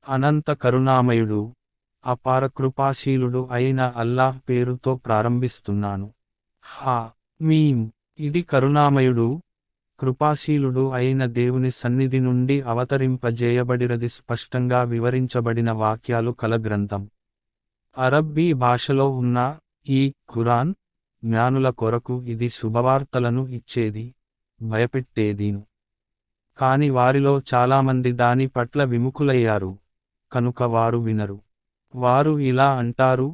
అనంత కరుణామయుడు, అపార కృపాశీలుడు అయిన అల్లాహ్ పేరుతో ప్రారంభిస్తున్నాను. హా మీమ్. ఇది కరుణామయుడు, కృపాశీలుడు అయిన దేవుని సన్నిధి నుండి అవతరింపజేయబడినది స్పష్టంగా వివరించబడిన వాక్యాలు కల గ్రంథం. అరబ్బీ భాషలో ఉన్న ఈ ఖురాన్ జ్ఞానుల కొరకు ఇది శుభవార్తలను ఇచ్చేది, భయపెట్టేదీను. కాని వారిలో చాలామంది దాని పట్ల విముఖులయ్యారు, కనుక వారు వినరు. వారు ఇలా అంటారు,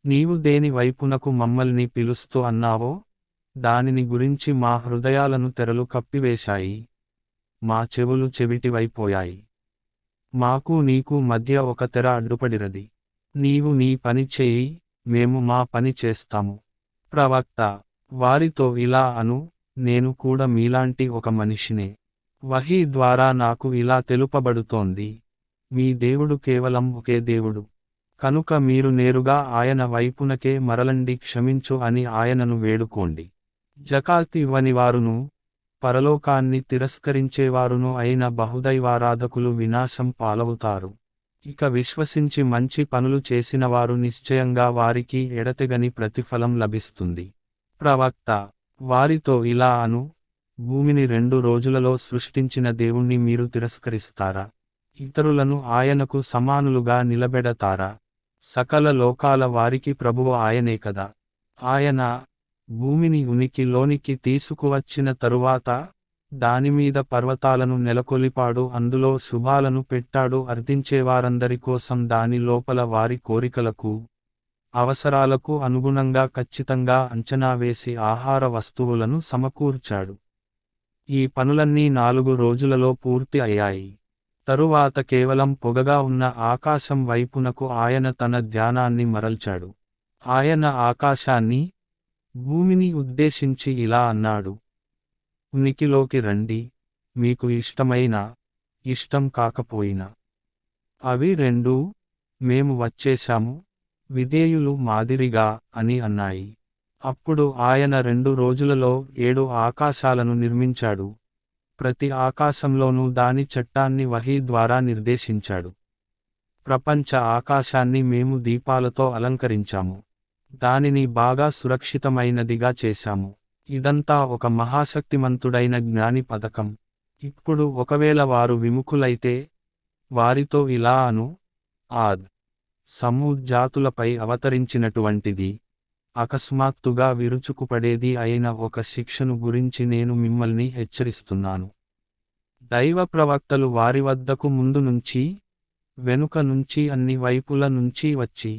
నీవు దేని వైపునకు మమ్మల్ని పిలుస్తూ అన్నావో దానిని గురించి మా హృదయాలను తెరలు కప్పివేశాయి, మా చెవులు చెవిటివైపోయాయి. మాకు నీకు మధ్య ఒక తెర అడ్డుపడిరది. నీవు నీ పని చేయి, మేము మా పని చేస్తాము. ప్రవక్త, వారితో ఇలా అను, నేను కూడా మీలాంటి ఒక మనిషినే. వహీ ద్వారా నాకు ఇలా తెలుపబడుతోంది, మీ దేవుడు కేవలం ఒకే దేవుడు. కనుక మీరు నేరుగా ఆయన వైపునకే మరలండి, క్షమించు అని ఆయనను వేడుకోండి. జకాత్ ఇవ్వని వారును, పరలోకాన్ని తిరస్కరించేవారును అయిన బహుదైవారాధకులు వినాశం పాలవుతారు. ఇక విశ్వసించి మంచి పనులు చేసినవారు నిశ్చయంగా వారికి ఎడతెగని ప్రతిఫలం లభిస్తుంది. ప్రవక్త, వారితో ఇలా అను, భూమిని 2 రోజులలో సృష్టించిన దేవుణ్ణి మీరు తిరస్కరిస్తారా? ఇతరులను ఆయనకు సమానులుగా నిలబెడతారా? సకల లోకాల వారికి ప్రభువు ఆయనే కదా. ఆయన భూమిని ఉనికిలోనికి తీసుకువచ్చిన తరువాత దానిమీద పర్వతాలను నెలకొలిపాడు, అందులో శుభాలను పెట్టాడు, అర్థించేవారందరి కోసం దాని లోపల వారి కోరికలకు, అవసరాలకు అనుగుణంగా ఖచ్చితంగా అంచనా వేసి ఆహార వస్తువులను సమకూర్చాడు. ఈ పనులన్నీ 4 రోజులలో పూర్తి అయ్యాయి. తరువాత కేవలం పొగగా ఉన్న ఆకాశం వైపునకు ఆయన తన ధ్యానాన్ని మరల్చాడు. ఆయన ఆకాశాన్ని, భూమిని ఉద్దేశించి ఇలా అన్నాడు, ఉనికిలోకి రండి, మీకు ఇష్టమైనా, ఇష్టం కాకపోయినా. అవి రెండూ, మేము వచ్చేశాము, విధేయులు మాదిరిగా అని అన్నాయి. అప్పుడు ఆయన 2 రోజులలో 7 ఆకాశాలను నిర్మించాడు, ప్రతి ఆకాశంలోనూ దాని చట్టాన్ని వహీ ద్వారా నిర్దేశించాడు. ప్రపంచ ఆకాశాన్ని మేము దీపాలతో అలంకరించాము, దానిని బాగా సురక్షితమైనదిగా చేశాము. ఇదంతా ఒక మహాశక్తిమంతుడైన జ్ఞాని పథకం. ఇప్పుడు ఒకవేళ వారు విముఖులైతే, వారితో ఇలా అను, ఆద్, సమూద్ జాతులపై అవతరించినటువంటిది, అకస్మాత్తుగా విరుచుకుపడేది అయిన ఒక శిక్షను గురించి నేను మిమ్మల్ని హెచ్చరిస్తున్నాను. దైవ ప్రవక్తలు వారి వద్దకు ముందు నుంచి, వెనుక నుంచి అన్ని వైపుల నుంచి వచ్చి,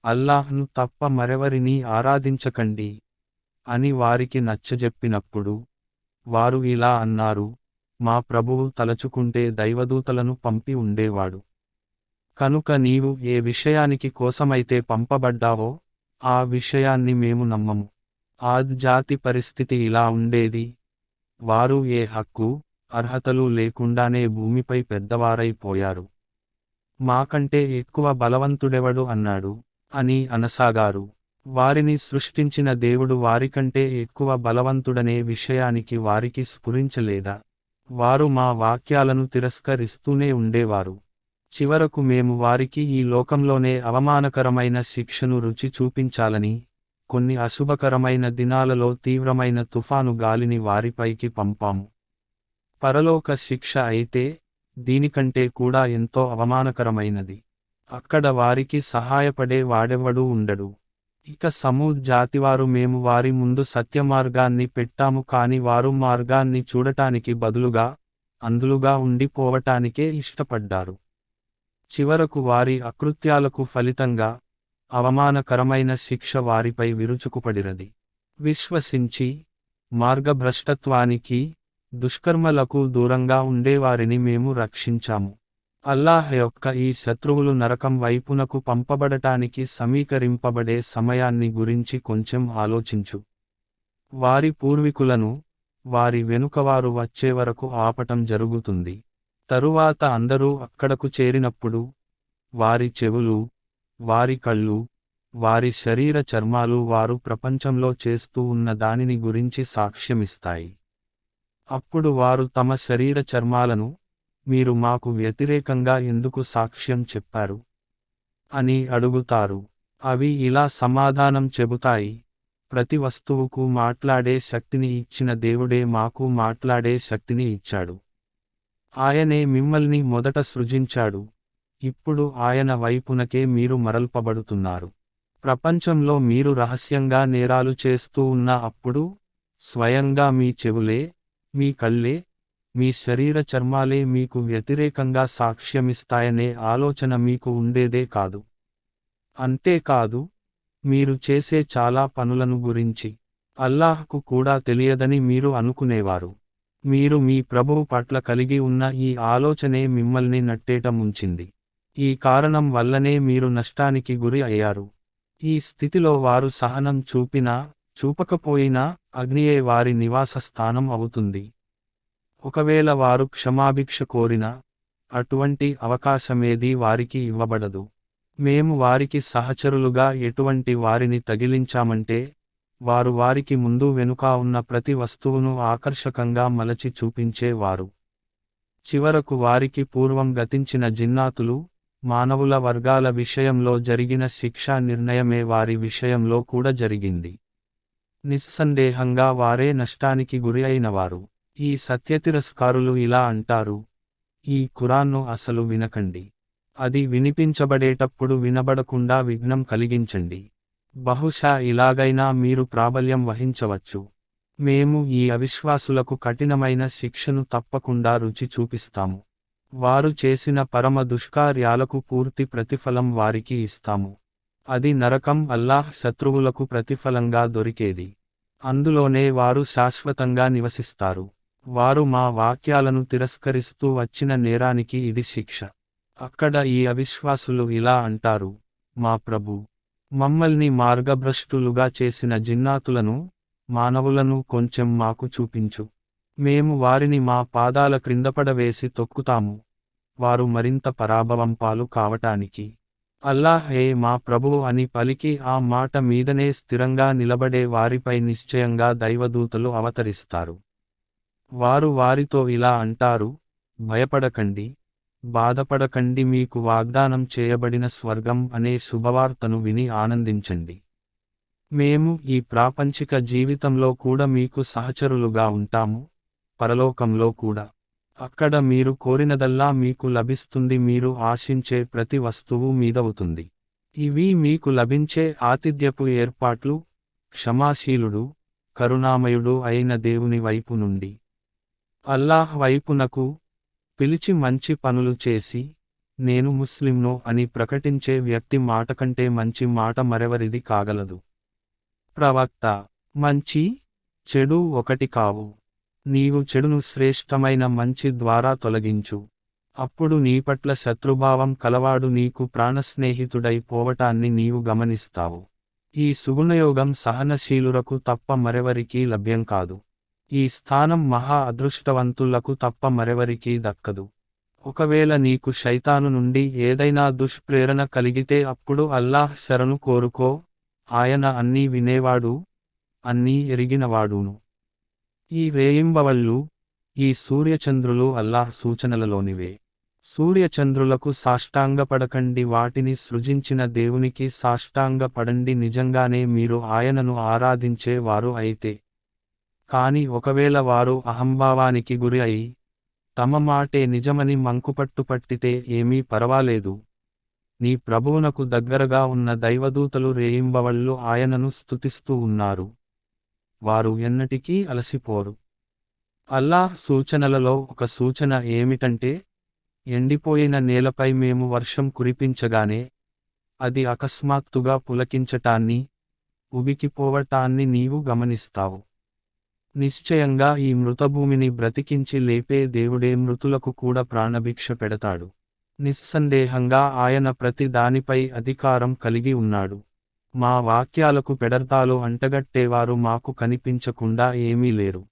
అల్లాహ్ను తప్ప మరెవరినీ ఆరాధించకండి అని వారికి నచ్చజెప్పినప్పుడు, వారు ఇలా అన్నారు, మా ప్రభువు తలచుకుంటే దైవదూతలను పంపి ఉండేవాడు. కనుక నీవు ఏ విషయానికి కోసమైతే పంపబడ్డావో ఆ విషయాన్ని మేము నమ్మము. ఆద్ జాతి పరిస్థితి ఇలా ఉండేది, వారు ఏ హక్కు, అర్హతలు లేకుండానే భూమిపై పెద్దవారైపోయారు. మాకంటే ఎక్కువ బలవంతుడెవడు అన్నాడు అని అనసాగారు. వారిని సృష్టించిన దేవుడు వారికంటే ఎక్కువ బలవంతుడనే విషయానికి వారికి స్ఫురించలేదా? వారు మా వాక్యాలను తిరస్కరిస్తూనే ఉండేవారు. చివరకు మేము వారికి ఈ లోకంలోనే అవమానకరమైన శిక్షను రుచి చూపించాలని, కొన్ని అశుభకరమైన దినాలలో తీవ్రమైన తుఫాను గాలిని వారిపైకి పంపాము. పరలోక శిక్ష అయితే దీనికంటే కూడా ఎంతో అవమానకరమైనది. అక్కడ వారికి సహాయపడే వాడెవ్వడూ ఉండడు. ఇక సమూద్ జాతివారు మేము వారి ముందు సత్యమార్గాన్ని పెట్టాము, కాని వారు మార్గాన్ని చూడటానికి బదులుగా అంధులుగా ఉండిపోవటానికే ఇష్టపడ్డారు. చివరకు వారి అకృత్యాలకు ఫలితంగా అవమానకరమైన శిక్ష వారిపై విరుచుకుపడిరది. విశ్వసించి మార్గభ్రష్టత్వానికి, దుష్కర్మలకు దూరంగా ఉండేవారిని మేము రక్షించాము. అల్లాహ్ యొక్క ఈ శత్రువులు నరకం వైపునకు పంపబడటానికి సమీకరింపబడే సమయాన్ని గురించి కొంచెం ఆలోచించు. వారి పూర్వీకులను, వారి వెనుకవారు వచ్చే వరకు ఆపటం జరుగుతుంది. తరువాత అందరూ అక్కడకు చేరినప్పుడు, వారి చెవులు, వారి కళ్ళు, వారి శరీర చర్మాలు వారు ప్రపంచంలో చేస్తూ ఉన్న దానిని గురించి సాక్ష్యమిస్తాయి. అప్పుడు వారు తమ శరీర చర్మాలను, మీరు మాకు వ్యతిరేకంగా ఎందుకు సాక్ష్యం చెప్పారు అని అడుగుతారు. అవి ఇలా సమాధానం చెబుతాయి, ప్రతి వస్తువుకు మాట్లాడే శక్తిని ఇచ్చిన దేవుడే మాకు మాట్లాడే శక్తిని ఇచ్చాడు. ఆయనే మిమ్మల్ని మొదట సృజించాడు, ఇప్పుడు ఆయన వైపునకే మీరు మరల్పబడుతున్నారు. ప్రపంచంలో మీరు రహస్యంగా నేరాలు చేస్తూ ఉన్న అప్పుడు, స్వయంగా మీ చెవులే, మీ కళ్ళే, మీ శరీర చర్మాలే మీకు వ్యతిరేకంగా సాక్ష్యమిస్తాయనే ఆలోచన మీకు ఉండేదే కాదు. అంతేకాదు, మీరు చేసే చాలా పనులను గురించి అల్లాహ్కు కూడా తెలియదని మీరు అనుకునేవారు. మీరు మీ ప్రభువు పట్ల కలిగి ఉన్న ఈ ఆలోచనే మిమ్మల్ని నట్టేట ముంచింది. ఈ కారణం వల్లనే మీరు నష్టానికి గురి అయ్యారు. ఈ స్థితిలో వారు సహనం చూపినా, చూపకపోయినా, అగ్నియే వారి నివాస స్థానం అవుతుంది. ఒకవేళ వారు క్షమాభిక్ష కోరినా, అటువంటి అవకాశమేదీ వారికి ఇవ్వబడదు. మేము వారికి సహచరులుగా ఎటువంటి వారిని తగిలించామంటే, వారు వారికి ముందు వెనుక ఉన్న ప్రతి వస్తువును ఆకర్షకంగా మలచి చూపించేవారు. చివరకు వారికి పూర్వం గతించిన జిన్నాతులు, మానవుల వర్గాల విషయంలో జరిగిన శిక్షా నిర్ణయమే వారి విషయంలో కూడా జరిగింది. నిస్సందేహంగా వారే నష్టానికి గురి అయినవారు. ఈ సత్యతిరస్కారులు ఇలా అంటారు, ఈ ఖురాన్ను అసలు వినకండి. అది వినిపించబడేటప్పుడు వినబడకుండా విఘ్నం కలిగించండి. బహుశా ఇలాగైనా మీరు ప్రాబల్యం వహించవచ్చు. మేము ఈ అవిశ్వాసులకు కఠినమైన శిక్షను తప్పకుండా రుచి చూపిస్తాము. వారు చేసిన పరమ దుష్కార్యాలకు పూర్తి ప్రతిఫలం వారికి ఇస్తాము. అది నరకం, అల్లాహ్ శత్రువులకు ప్రతిఫలంగా దొరికేది. అందులోనే వారు శాశ్వతంగా నివసిస్తారు. వారు మా వాక్యాలను తిరస్కరిస్తూ వచ్చిన నేరానికి ఇది శిక్ష. అక్కడ ఈ అవిశ్వాసులు ఇలా అంటారు, మా ప్రభూ, మమ్మల్ని మార్గభ్రష్టులుగా చేసిన జిన్నాతులను, మానవులను కొంచెం మాకు చూపించు. మేము వారిని మా పాదాల క్రిందపడవేసి తొక్కుతాము, వారు మరింత పరాభవం పాలు కావటానికి. అల్లాహే మా ప్రభువు అని పలికి ఆ మాట మీదనే స్థిరంగా నిలబడే వారిపై నిశ్చయంగా దైవదూతలు అవతరిస్తారు. వారు వారితో ఇలా అంటారు, భయపడకండి, బాధపడకండి, మీకు వాగ్దానం చేయబడిన స్వర్గం అనే శుభవార్తను విని ఆనందించండి. మేము ఈ ప్రాపంచిక జీవితంలో కూడా మీకు సహచరులుగా ఉంటాము, పరలోకంలో కూడా. అక్కడ మీరు కోరినదల్లా మీకు లభిస్తుంది, మీరు ఆశించే ప్రతి వస్తువు మీదవుతుంది. ఇవి మీకు లభించే ఆతిథ్యపు ఏర్పాట్లు, క్షమాశీలుడు, కరుణామయుడు అయిన దేవుని వైపు నుండి. అల్లాహ్ వైపునకు పిలిచి మంచి పనులు చేసి, నేను ముస్లింను అని ప్రకటించే వ్యక్తి మాట కంటే మంచి మాట మరెవరిది కాగలదు. ప్రవక్త, మంచి, చెడు ఒకటి కావు. నీవు చెడును శ్రేష్టమైన మంచి ద్వారా తొలగించు. అప్పుడు నీపట్ల శత్రుభావం కలవాడు నీకు ప్రాణస్నేహితుడై పోవటాన్ని నీవు గమనిస్తావు. ఈ సుగుణయోగం సహనశీలురకు తప్ప మరెవరికీ లభ్యం కాదు. ఈ స్థానం మహా అదృష్టవంతులకు తప్ప మరెవరికీ దక్కదు. ఒకవేళ నీకు శైతాను నుండి ఏదైనా దుష్ప్రేరణ కలిగితే అప్పుడు అల్లాహ్ శరణు కోరుకో, ఆయన అన్నీ వినేవాడు, అన్నీ ఎరిగినవాడును. ఈ రేయింబవళ్ళు, ఈ సూర్యచంద్రులు అల్లాహ్ సూచనలలోనివే. సూర్యచంద్రులకు సాష్టాంగపడకండి, వాటిని సృజించిన దేవునికి సాష్టాంగపడండి, నిజంగానే మీరు ఆయనను ఆరాధించే వారు అయితే. కాని ఒకవేళ వారు అహంభావానికి గురి అయి, తమ మాటే నిజమని మంకుపట్టుపట్టితే ఏమీ పరవాలేదు. నీ ప్రభువునకు దగ్గరగా ఉన్న దైవదూతలు రేయింబవళ్ళు ఆయనను స్తుతిస్తూ ఉన్నారు. వారు ఎన్నటికీ అలసిపోరు. అల్లాహ్ సూచనలలో ఒక సూచన ఏమిటంటే, ఎండిపోయిన నేలపై మేము వర్షం కురిపించగానే, అది అకస్మాత్తుగా పులకించటాన్ని, ఉబికిపోవటాన్ని నీవు గమనిస్తావు. నిశ్చయంగా ఈ మృతభూమిని బ్రతికించి లేపే దేవుడే మృతులకు కూడా ప్రాణభిక్ష పెడతాడు. నిస్సందేహంగా ఆయన ప్రతి దానిపై అధికారం కలిగి ఉన్నాడు. మా వాక్యాలకు పెడర్తాలు అంటగట్టేవారు మాకు కనిపించకుండా ఏమీ లేరు.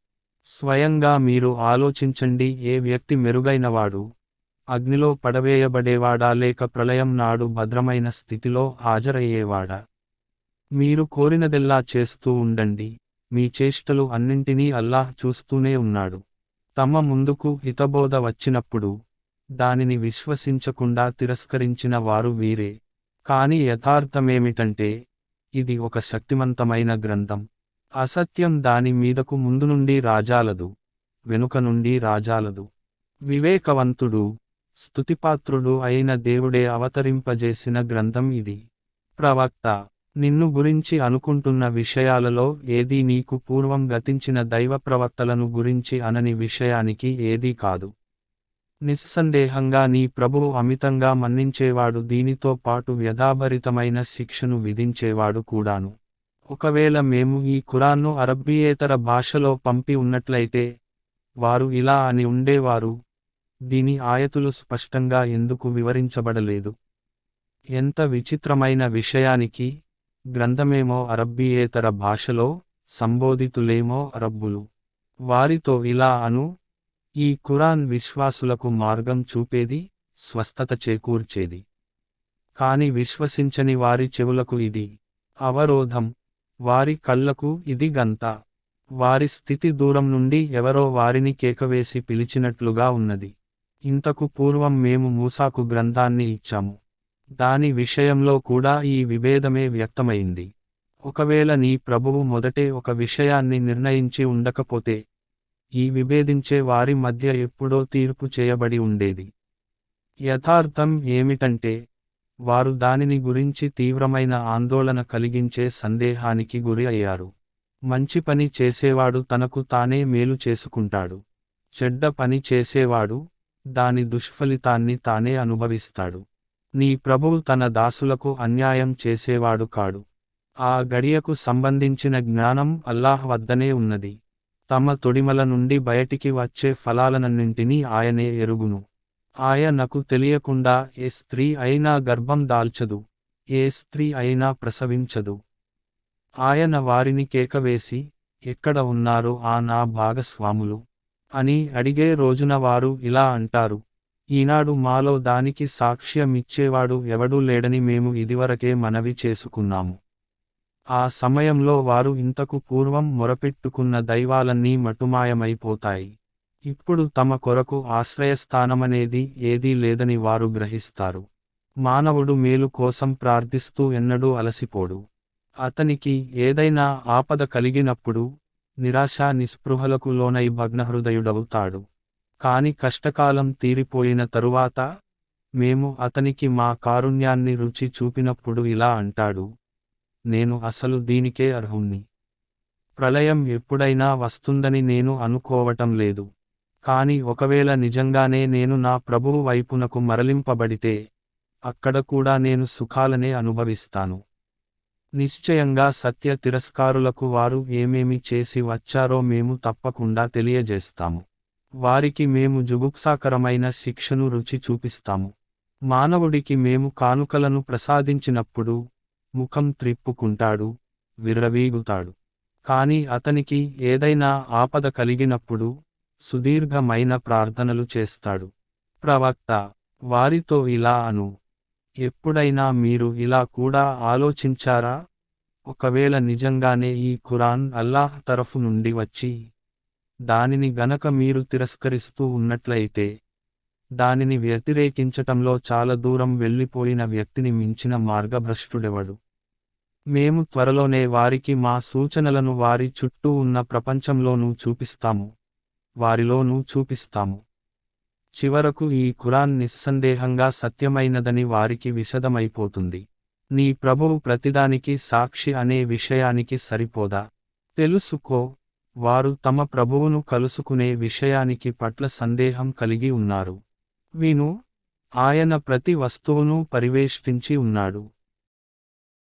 స్వయంగా మీరు ఆలోచించండి, ఏ వ్యక్తి మెరుగైనవాడు, అగ్నిలో పడవేయబడేవాడా లేక ప్రళయం నాడు భద్రమైన స్థితిలో హాజరయ్యేవాడా? మీరు కోరినదెల్లా చేస్తూ ఉండండి, మీ చేష్టలు అన్నింటినీ అల్లాహ్ చూస్తూనే ఉన్నాడు. తమ ముందుకు హితబోధ వచ్చినప్పుడు దానిని విశ్వసించకుండా తిరస్కరించిన వారు వీరే. కాని యథార్థమేమిటంటే, ఇది ఒక శక్తిమంతమైన గ్రంథం. అసత్యం దాని మీదకు ముందు నుండి రాజాలదు, వెనుక నుండి రాజాలదు. వివేకవంతుడు, స్తుతిపాత్రుడు అయిన దేవుడే అవతరింపజేసిన గ్రంథం ఇది. ప్రవక్త, నిన్ను గురించి అనుకుంటున్న విషయాలలో ఏదీ నీకు పూర్వం గతించిన దైవ ప్రవక్తలను గురించి అనని విషయానికి ఏదీ కాదు. నిస్సందేహంగా నీ ప్రభువు అమితంగా మన్నించేవాడు, దీనితో పాటు వ్యధాభరితమైన శిక్షను విధించేవాడు కూడాను. ఒకవేళ మేము ఈ ఖురాన్ను అరబ్బీయేతర భాషలో పంపి ఉన్నట్లయితే వారు ఇలా అని ఉండేవారు, దీని ఆయతులు స్పష్టంగా ఎందుకు వివరించబడలేదు. ఎంత విచిత్రమైన విషయానికి, గ్రంథమేమో అరబ్బీయేతర భాషలో, సంబోధితులేమో అరబ్బులు. వారితో ఇలా అను, ఈ ఖురాన్ విశ్వాసులకు మార్గం చూపేది, స్వస్థత చేకూర్చేది. కాని విశ్వసించని వారి చెవులకు ఇది అవరోధం, వారి కళ్లకు ఇది గంత. వారి స్థితి దూరం నుండి ఎవరో వారిని కేకవేసి పిలిచినట్లుగా ఉన్నది. ఇంతకు పూర్వం మేము మూసాకు గ్రంథాన్ని ఇచ్చాము. దాని విషయంలో కూడా ఈ విభేదమే వ్యక్తమైంది. ఒకవేళ నీ ప్రభువు మొదటే ఒక విషయాన్ని నిర్ణయించి ఉండకపోతే, ఈ విభేదించే వారి మధ్య ఎప్పుడో తీర్పు చేయబడి ఉండేది. యథార్థం ఏమిటంటే, వారు దానిని గురించి తీవ్రమైన ఆందోళన కలిగించే సందేహానికి గురి అయ్యారు. మంచి పని చేసేవాడు తనకు తానే మేలు చేసుకుంటాడు. చెడ్డ పని చేసేవాడు దాని దుష్ఫలితాన్ని తానే అనుభవిస్తాడు. నీ ప్రభువు తన దాసులకు అన్యాయం చేసేవాడు కాడు. ఆ గడియకు సంబంధించిన జ్ఞానం అల్లాహ్ వద్దనే ఉన్నది. తమ తొడిమల నుండి బయటికి వచ్చే ఫలాలనన్నింటినీ ఆయనే ఎరుగును. ఆయనకు తెలియకుండా ఏ స్త్రీ అయినా గర్భం దాల్చదు, ఏ స్త్రీ అయినా ప్రసవించదు. ఆయన వారిని కేకవేసి, ఎక్కడ ఉన్నారో ఆ నా భాగస్వాములు అని అడిగే రోజున వారు ఇలా అంటారు, ఈనాడు మాలో దానికి సాక్ష్యమిచ్చేవాడు ఎవడూ లేడని మేము ఇదివరకే మనవి చేసుకున్నాము. ఆ సమయంలో వారు ఇంతకు పూర్వం మొరపెట్టుకున్న దైవాలన్నీ మటుమాయమైపోతాయి. ఇప్పుడు తమ కొరకు ఆశ్రయస్థానమనేది ఏదీ లేదని వారు గ్రహిస్తారు. మానవుడు మేలు కోసం ప్రార్థిస్తూ ఎన్నడూ అలసిపోడు. అతనికి ఏదైనా ఆపద కలిగినప్పుడు నిరాశా నిస్పృహలకు లోనై భగ్నహృదయుడవుతాడు. కాని కష్టకాలం తీరిపోయిన తరువాత మేము అతనికి మా కారుణ్యాన్ని రుచి చూపినప్పుడు ఇలా అంటాడు, నేను అసలు దీనికే అర్హుణ్ణి. ప్రళయం ఎప్పుడైనా వస్తుందని నేను అనుకోవటం లేదు. కాని ఒకవేళ నిజంగానే నేను నా ప్రభువు వైపునకు మరలింపబడితే, అక్కడ కూడా నేను సుఖాలనే అనుభవిస్తాను. నిశ్చయంగా సత్య తిరస్కారులకు వారు ఏమేమి చేసి వచ్చారో మేము తప్పకుండా తెలియజేస్తాము. వారికి మేము జుగుప్సాకరమైన శిక్షను రుచి చూపిస్తాము. మానవుడికి మేము కానుకలను ప్రసాదించినప్పుడు ముఖం త్రిప్పుకుంటాడు, విర్రవీగుతాడు. కాని అతనికి ఏదైనా ఆపద కలిగినప్పుడు సుదీర్ఘమైన ప్రార్థనలు చేస్తాడు. ప్రవక్త, వారితో ఇలా అను, ఎప్పుడైనా మీరు ఇలా కూడా ఆలోచించారా? ఒకవేళ నిజంగానే ఈ ఖురాన్ అల్లాహ్ తరఫు నుండి వచ్చి దానిని గనక మీరు తిరస్కరిస్తూ ఉన్నట్లయితే, దానిని వ్యతిరేకించటంలో చాలా దూరం వెళ్ళిపోయిన వ్యక్తిని మించిన మార్గభ్రష్టుడెవడు? మేము త్వరలోనే వారికి మా సూచనలను వారి చుట్టూ ఉన్న ప్రపంచంలోనూ చూపిస్తాము, వారిలోనూ చూపిస్తాము. చివరకు ఈ ఖురాన్ నిస్సందేహంగా సత్యమైనదని వారికి విశదమైపోతుంది. నీ ప్రభువు ప్రతిదానికి సాక్షి అనే విషయానికి సరిపోదా? తెలుసుకో, వారు తమ ప్రభువును కలుసుకునే విషయానికి పట్ల సందేహం కలిగి ఉన్నారు. విను, ఆయన ప్రతి వస్తువును పరివేష్టించి ఉన్నాడు.